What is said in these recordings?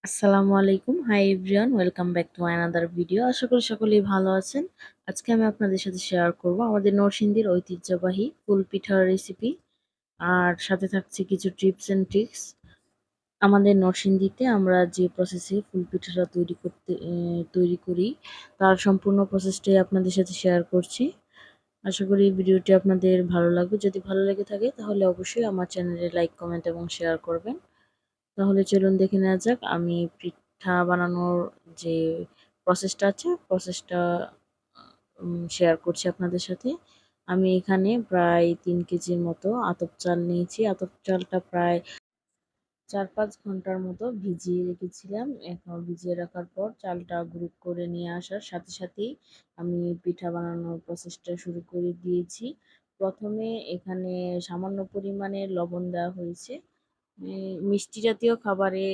আসসালামু আলাইকুম। Hi everyone, welcome back to another video. আশা করি সকলেই ভালো আছেন। আজকে আমি আপনাদের সাথে শেয়ার করব আমাদের নরসিংদীর ঐতিহ্যবাহী ফুল পিঠার রেসিপি। আর সাথে থাকছে কিছু টিপস অ্যান্ড ট্রিক্স। আমাদের নরসিংদীতে আমরা যে প্রসেসে ফুল পিঠাটা তৈরি করি তার সম্পূর্ণ প্রসেসটাই আপনাদের সাথে শেয়ার করছি। আশা করি ভিডিওটি আপনাদের ভালো লাগবে। যদি ভালো লেগে থাকে তাহলে অবশ্যই আমার চ্যানেলে লাইক, কমেন্ট এবং শেয়ার করবেন। তাহলে চলুন দেখে নেওয়া যাক আমি পিঠা বানানোর যে প্রসেসটা আছে প্রসেসটা শেয়ার করছি আপনাদের সাথে। আমি এখানে প্রায় 3 কেজির মতো আতপ চাল নিয়েছি। আতপ চালটা প্রায় 4-5 ঘন্টার মতো ভিজিয়ে রেখেছিলাম। এখন ভিজিয়ে রাখার পর চালটা গুঁড়ো করে নিয়ে আসার সাথে সাথেই আমি পিঠা বানানোর প্রসেসটা শুরু করে দিয়েছি। প্রথমে এখানে সামান্য পরিমাণে লবণ দেওয়া হয়েছে। মিষ্টি জাতীয় খাবারে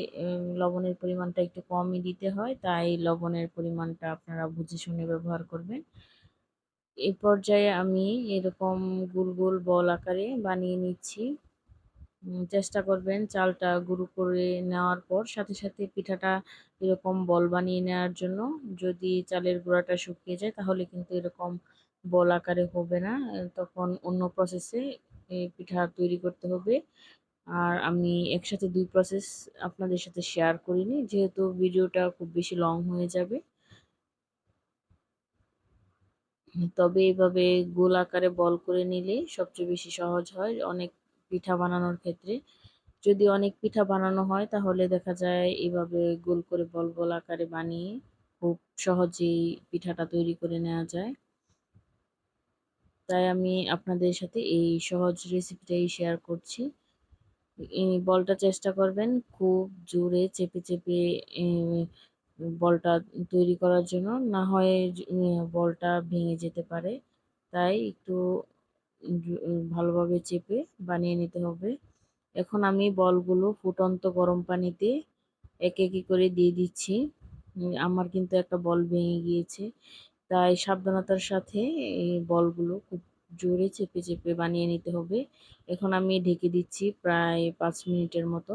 লবণের পরিমাণটা একটু কমই দিতে হয়, তাই লবণের পরিমাণটা আপনারা বুঝে শুনে ব্যবহার করবেন। এই পর্যায়ে আমি এরকম গোল গোল বল আকারে বানিয়ে নিচ্ছি। চেষ্টা করবেন চালটা গুঁড়ো করে নেওয়ার পর সাথে সাথে পিঠাটা এরকম বল বানিয়ে নেওয়ার জন্য। যদি চালের গুঁড়াটা শুকিয়ে যায় তাহলে কিন্তু এরকম বল আকারে হবে না। তখন অন্য প্রসেসে এই পিঠা তৈরি করতে হবে। আর আমি একসাথে 2 প্রসেস আপনাদের সাথে শেয়ার করিনি, যেহেতু ভিডিওটা খুব বেশি লং হয়ে যাবে। তবে এভাবে গোল আকারে বল করে নিলে সবচেয়ে বেশি সহজ হয় অনেক পিঠা বানানোর ক্ষেত্রে। যদি অনেক পিঠা বানানো হয় তাহলে দেখা যায় এভাবে গোল করে বল বল আকারে বানিয়ে খুব সহজেই পিঠাটা তৈরি করে নেওয়া যায়। তাই আমি আপনাদের সাথে এই সহজ রেসিপিটাই শেয়ার করছি। এই বলটা চেষ্টা করবেন খুব জোরে চেপে চেপে এ বলটা তৈরি করার জন্য, না হয় বলটা ভেঙে যেতে পারে। তাই একটু ভালোভাবে চেপে বানিয়ে নিতে হবে। এখন আমি বলগুলো ফুটন্ত গরম পানিতে একে একে করে দিয়ে দিচ্ছি। আমার কিন্তু একটা বল ভেঙে গিয়েছে, তাই সাবধানতার সাথে এই বলগুলো খুব জোরে চেপে চেপে বানিয়ে নিতে হবে। এখন আমি ঢেকে দিচ্ছি প্রায় 5 মিনিটের মতো।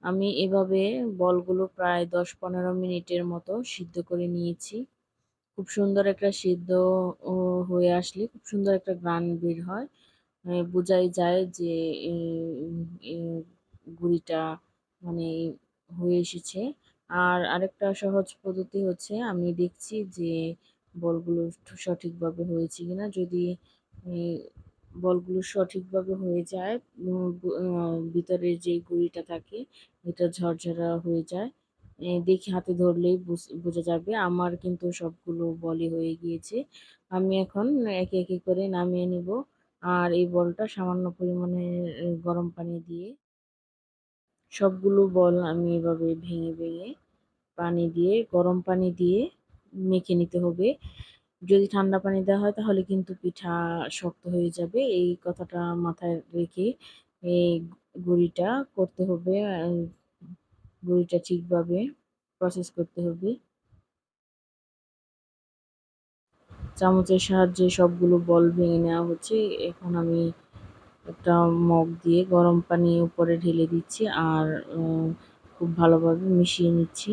আমি এভাবে বলগুলো প্রায় 10-15 মিনিটের মতো সিদ্ধ করে নিয়েছি। খুব সুন্দর একটা সিদ্ধ হয়ে আসলে খুব সুন্দর একটা ঘ্রাণ বের হয়। বোঝাই যায় যে গুঁড়িটা মানে হয়ে এসেছে। আর আরেকটা সহজ পদ্ধতি হচ্ছে আমি দেখছি যে বলগুলো সঠিকভাবে হয়েছে কিনা। যদি এই বলগুলো সঠিকভাবে হয়ে যায়, ভিতরের যে গুঁড়িটা থাকে এটা ঝরঝরা হয়ে যায়। দেখে হাতে ধরলেই বোঝা যাবে। আমার কিন্তু সবগুলো বলই হয়ে গিয়েছে। আমি এখন একে একে করে নামিয়ে নিব। আর এই বলটা সামান্য পরিমাণে গরম পানি দিয়ে সবগুলো বল আমি এভাবে ভেঙে ভেঙে পানি দিয়ে গরম পানি দিয়ে মেখে নিতে হবে। যদি ঠান্ডা পানি দেওয়া হয় তাহলে কিন্তু পিঠা শক্ত হয়ে যাবে। এই কথাটা মাথায় রেখে এই গুঁড়িটা করতে হবে। গুঁড়িটা ঠিকভাবে প্রসেস করতে হবে। চামচের সাহায্যে সবগুলো বল ভেঙে নেওয়া হচ্ছে। এখন আমি একটা মগ দিয়ে গরম পানি উপরে ঢেলে দিচ্ছি আর খুব ভালোভাবে মিশিয়ে নিচ্ছি।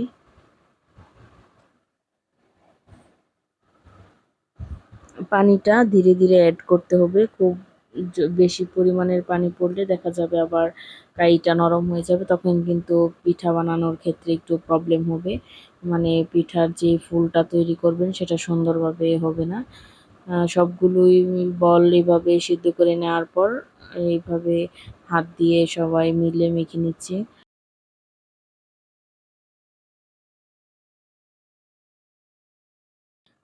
পানিটা ধীরে ধীরে অ্যাড করতে হবে। খুব বেশি পরিমাণের পানি পড়লে দেখা যাবে আবার কাইটা নরম হয়ে যাবে, তখন কিন্তু পিঠা বানানোর ক্ষেত্রে একটু প্রবলেম হবে। মানে পিঠার যে ফুলটা তৈরি করবেন সেটা সুন্দরভাবে হবে না। সবগুলোই বল এভাবে সিদ্ধ করে নেওয়ার পর এইভাবে হাত দিয়ে সবাই মিলে মেখে নিচ্ছি।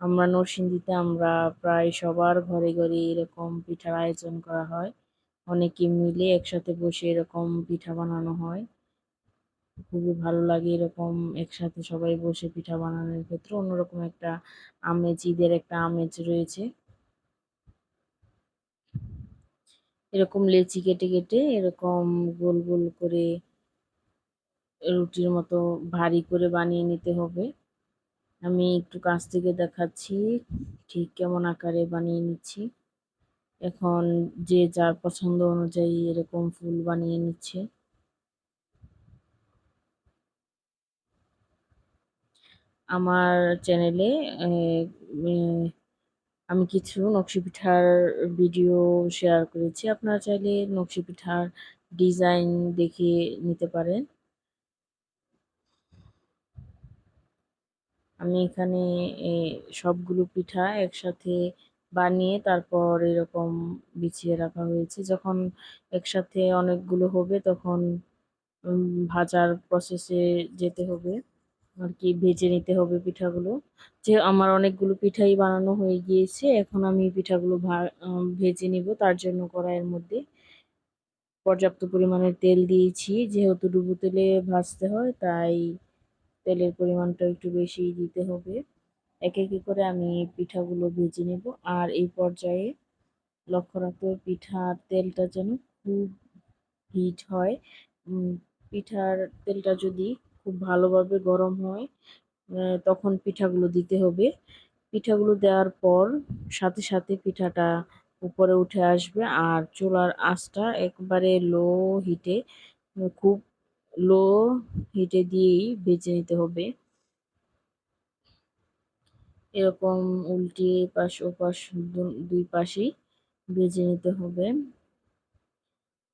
আমরা নরসিংদীতে আমরা প্রায় সবার ঘরে ঘরে এরকম পিঠার আয়োজন করা হয়। অনেকে মিলে একসাথে বসে এরকম পিঠা বানানো হয়। খুবই ভালো লাগে এরকম একসাথে সবাই বসে পিঠা বানানোর ক্ষেত্রে অন্যরকম একটা আমেজ, ঈদের একটা আমেজ রয়েছে। এরকম লেচি কেটে কেটে এরকম গোল গোল করে রুটির মতো ভারী করে বানিয়ে নিতে হবে। আমি একটু কাছ থেকে দেখাচ্ছি ঠিক কেমন আকারে বানিয়ে নিচ্ছি। এখন যে যার পছন্দ অনুযায়ী এরকম ফুল বানিয়ে নিচ্ছে। আমার চ্যানেলে আমি কিছু নকশি পিঠার ভিডিও শেয়ার করেছি। আপনারা চাইলে নকশি পিঠার ডিজাইন দেখে নিতে পারেন। আমি এখানে এ সবগুলো পিঠা একসাথে বানিয়ে তারপর এরকম বিছিয়ে রাখা হয়েছে। যখন একসাথে অনেকগুলো হবে তখন ভাজার প্রসেসে যেতে হবে। আর কি ভেজে নিতে হবে পিঠাগুলো। যে আমার অনেকগুলো পিঠাই বানানো হয়ে গিয়েছে। এখন আমি পিঠাগুলো ভেজে নিব। তার জন্য কড়াইয়ের মধ্যে পর্যাপ্ত পরিমাণের তেল দিয়েছি। যেহেতু ডুবো তেলে ভাজতে হয় তাই তেলের পরিমাণটা একটু বেশিই দিতে হবে। একে একে করে আমি পিঠাগুলো ভেজে নেব। আর এই পর্যায়ে লক্ষ্য রাখতে হবে পিঠার তেলটা যেন খুব হিট হয়। উম পিঠার তেলটা যদি খুব ভালোভাবে গরম হয় তখন পিঠাগুলো দিতে হবে। পিঠাগুলো দেওয়ার পর সাথে সাথে পিঠাটা উপরে উঠে আসবে আর চুলার আঁচটা একবারে লো হিটে, খুব লো হিটে দিয়েই ভেজে নিতে হবে। এরকম উল্টিয়ে এপাশ ওপাশ দুই পাশেই ভেজে নিতে হবে।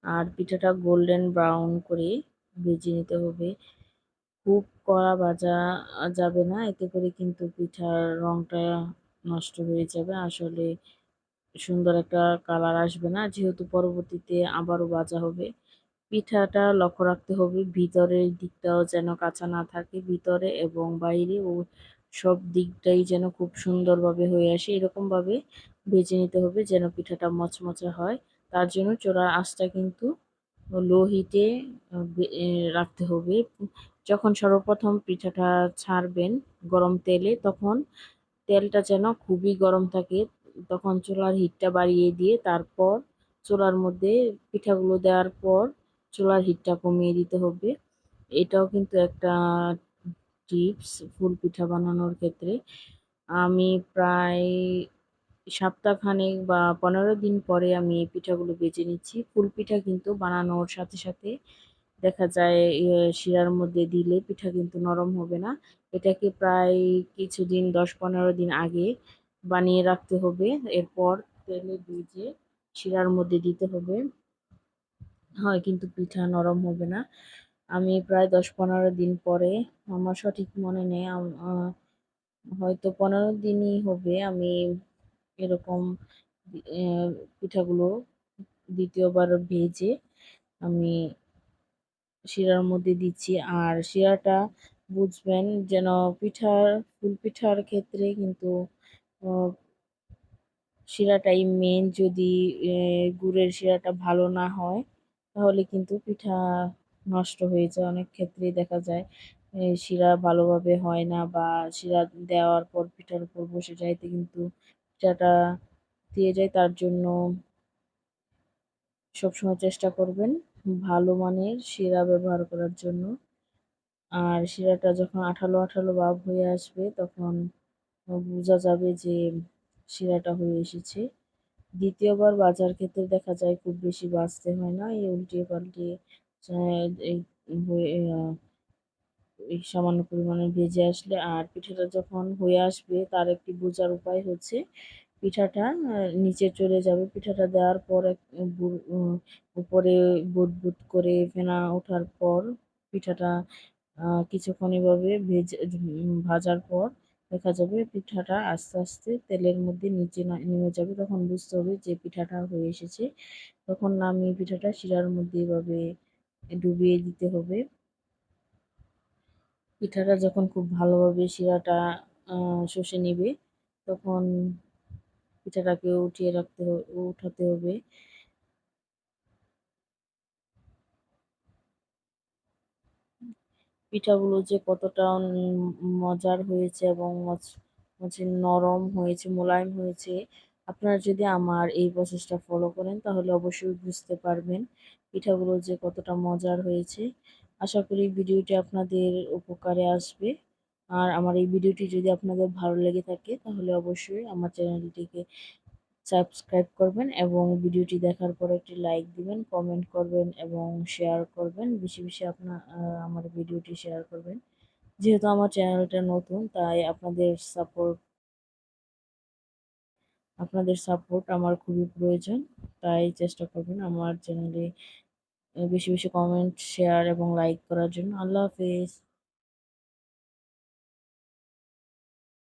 আর পিঠাটা গোল্ডেন ব্রাউন করে ভেজে নিতে হবে। খুব কড়া ভাজা যাবে না, এতে করে কিন্তু পিঠার রংটা নষ্ট হয়ে যাবে। আসলে সুন্দর একটা কালার আসবে না, যেহেতু পরবর্তীতে আবারও ভাজা হবে। পিঠাটা লক্ষ্য রাখতে হবে ভিতরের দিকটাও যেন কাঁচা না থাকে, ভিতরে এবং বাইরে ও সব দিকটাই যেন খুব সুন্দরভাবে হয়ে আসে। এরকমভাবে ভেজে নিতে হবে যেন পিঠাটা মচমচে হয়। তার জন্য চুলার আঁচটা কিন্তু লো হিটে রাখতে হবে। যখন সর্বপ্রথম পিঠাটা ছাড়বেন গরম তেলে, তখন তেলটা যেন খুবই গরম থাকে। তখন চুলার হিটটা বাড়িয়ে দিয়ে তারপর চুলার মধ্যে পিঠাগুলো দেওয়ার পর চুলার হিটটা কমিয়ে দিতে হবে। এটাও কিন্তু একটা টিপস ফুল পিঠা বানানোর ক্ষেত্রে। আমি প্রায় সপ্তাহখানেক বা ১৫ দিন পরে আমি এই পিঠাগুলো বেজে নিচ্ছি। ফুল পিঠা কিন্তু বানানোর সাথে সাথে দেখা যায় শিরার মধ্যে দিলে পিঠা কিন্তু নরম হবে না। এটাকে প্রায় কিছুদিন ১০-১৫ দিন আগে বানিয়ে রাখতে হবে। এরপর তেলে ভেজে শিরার মধ্যে দিতে হবে। হয় কিন্তু পিঠা নরম হবে না। আমি প্রায় ১০-১৫ দিন পরে, আমার সঠিক মনে নেই, হয়তো ১৫ দিনই হবে আমি এরকম আহ, পিঠাগুলো দ্বিতীয়বার ভেজে আমি শিরার মধ্যে দিচ্ছি। আর শিরাটা বুঝবেন যেন ফুল পিঠার ক্ষেত্রে কিন্তু আহ, শিরাটাই মেন। যদি গুড়ের শিরাটা ভালো না হয় তাহলে কিন্তু পিঠা নষ্ট হয়ে যায়। অনেক ক্ষেত্রেই দেখা যায় শিরা ভালোভাবে হয় না বা শিরা দেওয়ার পর পিঠার উপর বসে যাইতে কিন্তু পিঠাটা দিয়ে যায়। তার জন্য সবসময় চেষ্টা করবেন ভালো মানের শিরা ব্যবহার করার জন্য। আর শিরাটা যখন আঠালো আঠালো ভাব হয়ে আসবে তখন বোঝা যাবে যে শিরাটা হয়ে এসেছে। দ্বিতীয়বার ভাজার ক্ষেত্রে দেখা যায় খুব বেশি ভাজতে হয় না, এই উল্টিয়ে পাল্টিয়ে এই হয়ে এই সামান্য পরিমাণে ভেজে আসলে। আর পিঠাটা যখন হয়ে আসবে তার একটি বোঝার উপায় হচ্ছে পিঠাটা নিচে চলে যাবে। পিঠাটা দেওয়ার পর উপরে বুদবুদ করে ফেনা ওঠার পর পিঠাটা কিছুক্ষণ এভাবে ভাজার পর দেখা যাবে পিঠাটা আস্তে আস্তে তেলের মধ্যে নিচে নেমে যাবে। তখন বুঝতে হবে যে পিঠাটা হয়ে এসেছে। তখন নামিয়ে পিঠাটা শিরার মধ্যে এভাবে ডুবিয়ে দিতে হবে। পিঠাটা যখন খুব ভালোভাবে শিরাটা শুষে নিবে তখন পিঠাটাকে উঠাতে হবে। পিঠাগুলো যে কতটা মজার হয়েছে এবং মচমচে নরম হয়েছে, মোলায়েম হয়েছে, আপনারা যদি আমার এই প্রসেসটা ফলো করেন তাহলে অবশ্যই বুঝতে পারবেন পিঠাগুলো যে কতটা মজার হয়েছে। আশা করি ভিডিওটি আপনাদের উপকারে আসবে। আর আমার এই ভিডিওটি যদি আপনাদের ভালো লেগে থাকে তাহলে অবশ্যই আমার চ্যানেলটিকে সাবস্ক্রাইব করবেন এবং ভিডিওটি দেখার পর একটি লাইক দিবেন, কমেন্ট করবেন এবং শেয়ার করবেন। বেশি বেশি আমার ভিডিওটি শেয়ার করবেন। যেহেতু আমার চ্যানেলটা নতুন, তাই আপনাদের সাপোর্ট আমার খুবই প্রয়োজন। তাই চেষ্টা করবেন আমার চ্যানেলে বেশি বেশি কমেন্ট, শেয়ার এবং লাইক করার জন্য। আল্লাহ হাফেজ।